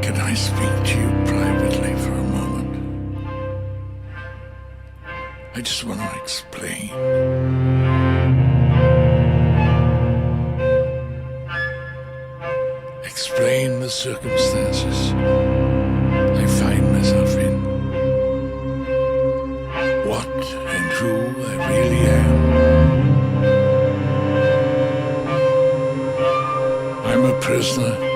Can I speak to you privately for a moment? I just want to explain. Explain the circumstances I find myself in. What and who I really am. I'm a prisoner